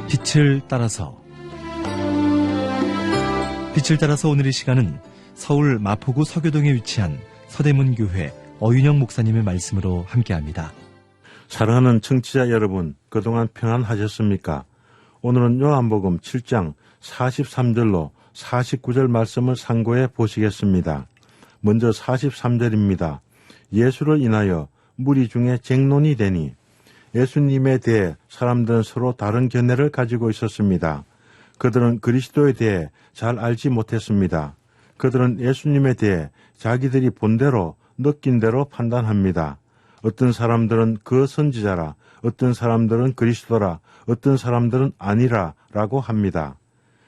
빛을 따라서 오늘 이 시간은 서울 마포구 서교동에 위치한 서대문교회 어윤영 목사님의 말씀으로 함께합니다. 사랑하는 청취자 여러분, 그동안 평안하셨습니까? 오늘은 요한복음 7장 43절로 49절 말씀을 상고해 보시겠습니다. 먼저 43절입니다. 예수를 인하여 무리 중에 쟁론이 되니, 예수님에 대해 사람들은 서로 다른 견해를 가지고 있었습니다. 그들은 그리스도에 대해 잘 알지 못했습니다. 그들은 예수님에 대해 자기들이 본 대로 느낀 대로 판단합니다. 어떤 사람들은 그 선지자라, 어떤 사람들은 그리스도라, 어떤 사람들은 아니라 라고 합니다.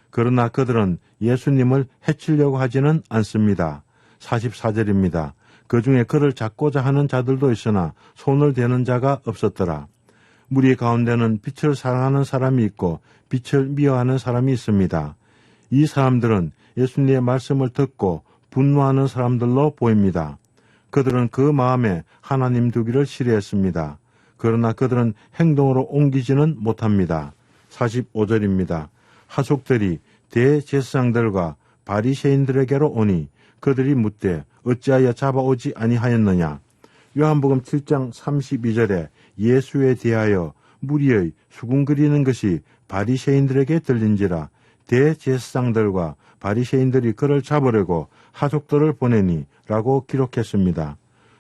그러나 그들은 예수님을 해치려고 하지는 않습니다. 44절입니다. 그 중에 그를 잡고자 하는 자들도 있으나 손을 대는 자가 없었더라. 무리 가운데는 빛을 사랑하는 사람이 있고 빛을 미워하는 사람이 있습니다. 이 사람들은 예수님의 말씀을 듣고 분노하는 사람들로 보입니다. 그들은 그 마음에 하나님 두기를 싫어했습니다. 그러나 그들은 행동으로 옮기지는 못합니다. 45절입니다. 하족들이 대제사장들과 바리새인들에게로 오니 그들이 묻되 어찌하여 잡아오지 아니하였느냐. 요한복음 7장 32절에 예수에 대하여 무리의 수군거리는 것이 바리새인들에게 들린지라 대제사장들과 바리새인들이 그를 잡으려고 하족들을 보내니 라고 기록했습니다.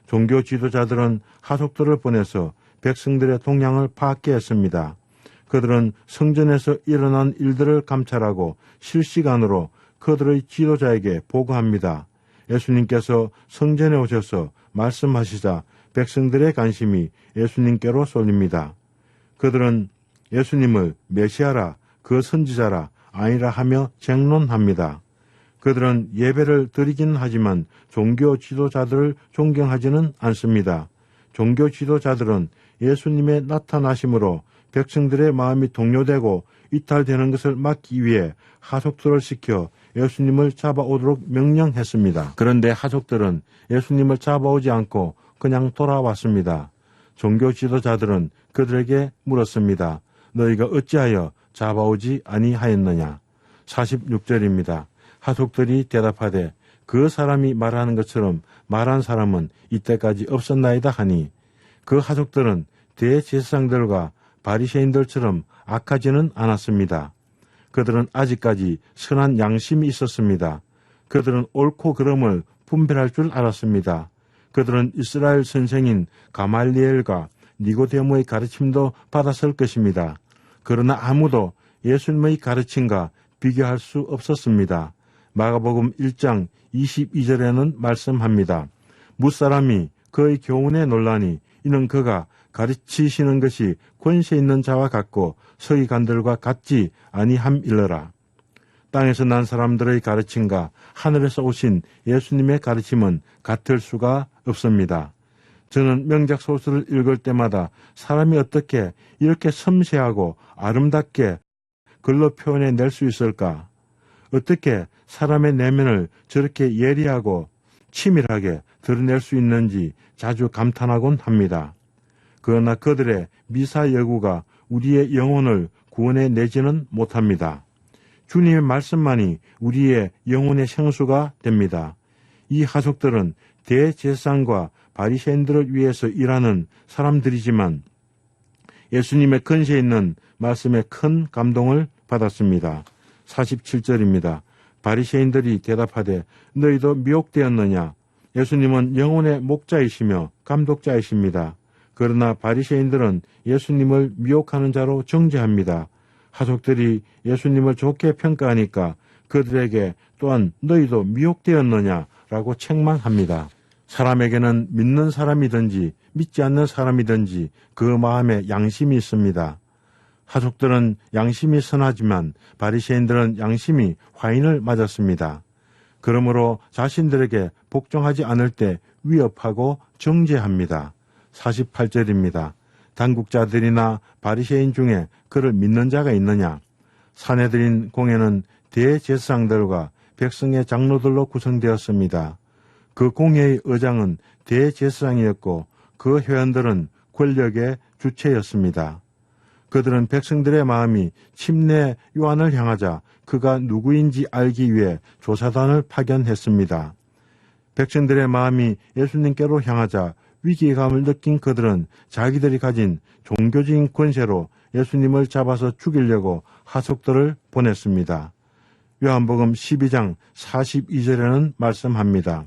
종교 지도자들은 하족들을 보내서 백성들의 동향을 파악해 했습니다. 그들은 성전에서 일어난 일들을 감찰하고 실시간으로 그들의 지도자에게 보고합니다. 예수님께서 성전에 오셔서 말씀하시자 백성들의 관심이 예수님께로 쏠립니다. 그들은 예수님을 메시아라, 그 선지자라, 아니라 하며 쟁론합니다. 그들은 예배를 드리긴 하지만 종교 지도자들을 존경하지는 않습니다. 종교 지도자들은 예수님의 나타나심으로 백성들의 마음이 동요되고 이탈되는 것을 막기 위해 하족들을 시켜 예수님을 잡아오도록 명령했습니다. 그런데 하족들은 예수님을 잡아오지 않고 그냥 돌아왔습니다. 종교 지도자들은 그들에게 물었습니다. 너희가 어찌하여 잡아오지 아니하였느냐. 46절입니다. 하족들이 대답하되 그 사람이 말하는 것처럼 말한 사람은 이때까지 없었나이다 하니, 그 하족들은 대제사장들과 바리새인들처럼 악하지는 않았습니다. 그들은 아직까지 선한 양심이 있었습니다. 그들은 옳고 그름을 분별할 줄 알았습니다. 그들은 이스라엘 선생인 가말리엘과 니고데모의 가르침도 받았을 것입니다. 그러나 아무도 예수님의 가르침과 비교할 수 없었습니다. 마가복음 1장 22절에는 말씀합니다. 무사람이 그의 교훈에 놀라니 이는 그가 가르치시는 것이 권세 있는 자와 같고 서기관들과 같지 아니함일러라. 땅에서 난 사람들의 가르침과 하늘에서 오신 예수님의 가르침은 같을 수가 없습니다. 저는 명작 소설을 읽을 때마다 사람이 어떻게 이렇게 섬세하고 아름답게 글로 표현해 낼 수 있을까? 어떻게 사람의 내면을 저렇게 예리하고 치밀하게 드러낼 수 있는지 자주 감탄하곤 합니다. 그러나 그들의 미사여구가 우리의 영혼을 구원해 내지는 못합니다. 주님의 말씀만이 우리의 영혼의 생수가 됩니다. 이 하족들은 대제사장과 바리새인들을 위해서 일하는 사람들이지만 예수님의 근세 있는 말씀에 큰 감동을 받았습니다. 47절입니다. 바리새인들이 대답하되 너희도 미혹되었느냐. 예수님은 영혼의 목자이시며 감독자이십니다. 그러나 바리새인들은 예수님을 미혹하는 자로 정죄합니다. 하족들이 예수님을 좋게 평가하니까 그들에게 또한 너희도 미혹되었느냐라고 책망합니다. 사람에게는 믿는 사람이든지 믿지 않는 사람이든지 그 마음에 양심이 있습니다. 하족들은 양심이 선하지만 바리새인들은 양심이 화인을 맞았습니다. 그러므로 자신들에게 복종하지 않을 때 위협하고 정죄합니다. 48절입니다. 당국자들이나 바리새인 중에 그를 믿는 자가 있느냐? 사내들인 공회는 대제사장들과 백성의 장로들로 구성되었습니다. 그 공회의 의장은 대제사장이었고 그 회원들은 권력의 주체였습니다. 그들은 백성들의 마음이 침례 요한을 향하자 그가 누구인지 알기 위해 조사단을 파견했습니다. 백성들의 마음이 예수님께로 향하자 위기감을 느낀 그들은 자기들이 가진 종교적인 권세로 예수님을 잡아서 죽이려고 하속들을 보냈습니다. 요한복음 12장 42절에는 말씀합니다.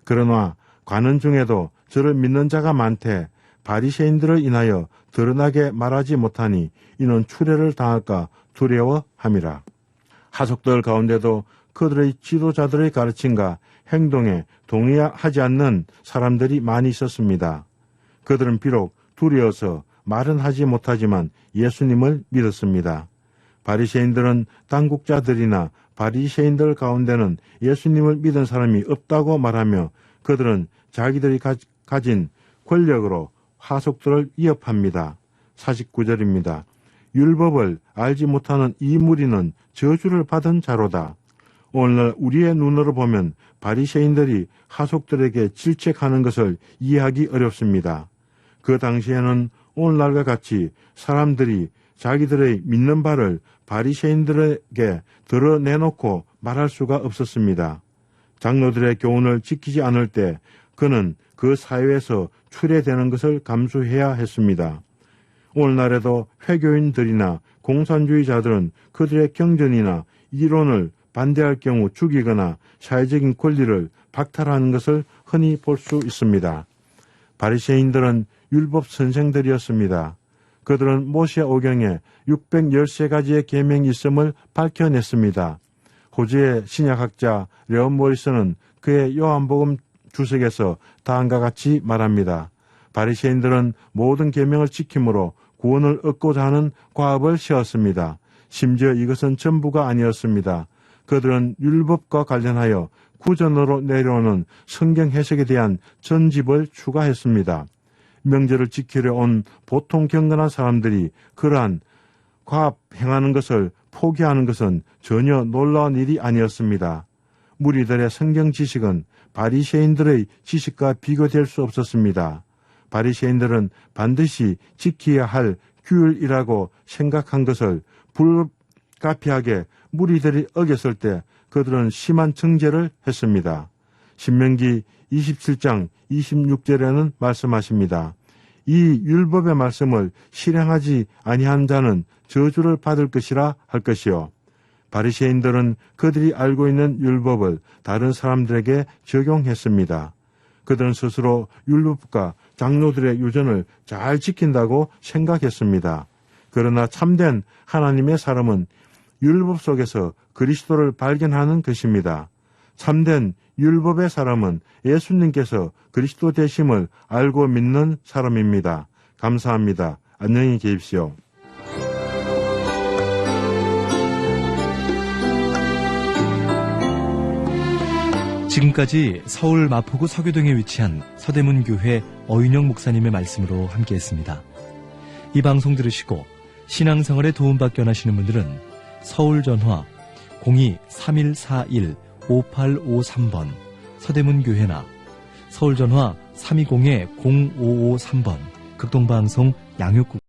그러나 가는 중에도 저를 믿는 자가 많되 바리새인들을 인하여 드러나게 말하지 못하니 이는 추례를 당할까 두려워함이라. 하속들 가운데도 그들의 지도자들의 가르침과 행동에 동의하지 않는 사람들이 많이 있었습니다. 그들은 비록 두려워서 말은 하지 못하지만 예수님을 믿었습니다. 바리새인들은 당국자들이나 바리새인들 가운데는 예수님을 믿은 사람이 없다고 말하며 그들은 자기들이 가진 권력으로 하속들을 위협합니다. 49절입니다. 율법을 알지 못하는 이 무리는 저주를 받은 자로다. 오늘날 우리의 눈으로 보면 바리새인들이 하속들에게 질책하는 것을 이해하기 어렵습니다. 그 당시에는 오늘날과 같이 사람들이 자기들의 믿는 바를 바리새인들에게 드러내놓고 말할 수가 없었습니다. 장로들의 교훈을 지키지 않을 때 그는 그 사회에서 추례되는 것을 감수해야 했습니다. 오늘날에도 회교인들이나 공산주의자들은 그들의 경전이나 이론을 반대할 경우 죽이거나 사회적인 권리를 박탈하는 것을 흔히 볼 수 있습니다. 바리새인들은 율법 선생들이었습니다. 그들은 모세 오경에 613가지의 계명이 있음을 밝혀냈습니다. 호주의 신약학자 레온 모리슨은 그의 요한복음 주석에서 다음과 같이 말합니다. 바리새인들은 모든 계명을 지킴으로 구원을 얻고자 하는 과업을 세웠습니다. 심지어 이것은 전부가 아니었습니다. 그들은 율법과 관련하여 구전으로 내려오는 성경 해석에 대한 전집을 추가했습니다. 명절을 지키려 온 보통 경건한 사람들이 그러한 과업 행하는 것을 포기하는 것은 전혀 놀라운 일이 아니었습니다. 무리들의 성경 지식은 바리새인들의 지식과 비교될 수 없었습니다. 바리새인들은 반드시 지켜야 할 규율이라고 생각한 것을 불가피하게 무리들이 어겼을 때 그들은 심한 정죄를 했습니다. 신명기 27장 26절에는 말씀하십니다. 이 율법의 말씀을 실행하지 아니한 자는 저주를 받을 것이라 할 것이요. 바리새인들은 그들이 알고 있는 율법을 다른 사람들에게 적용했습니다. 그들은 스스로 율법과 장로들의 유전을 잘 지킨다고 생각했습니다. 그러나 참된 하나님의 사람은 율법 속에서 그리스도를 발견하는 것입니다. 참된 율법의 사람은 예수님께서 그리스도 되심을 알고 믿는 사람입니다. 감사합니다. 안녕히 계십시오. 지금까지 서울 마포구 서교동에 위치한 서대문교회 어윤영 목사님의 말씀으로 함께했습니다. 이 방송 들으시고 신앙생활에 도움받기 원하시는 분들은 서울전화 02-3141-5853번 서대문교회나 서울전화 320-0553번 극동방송 양육국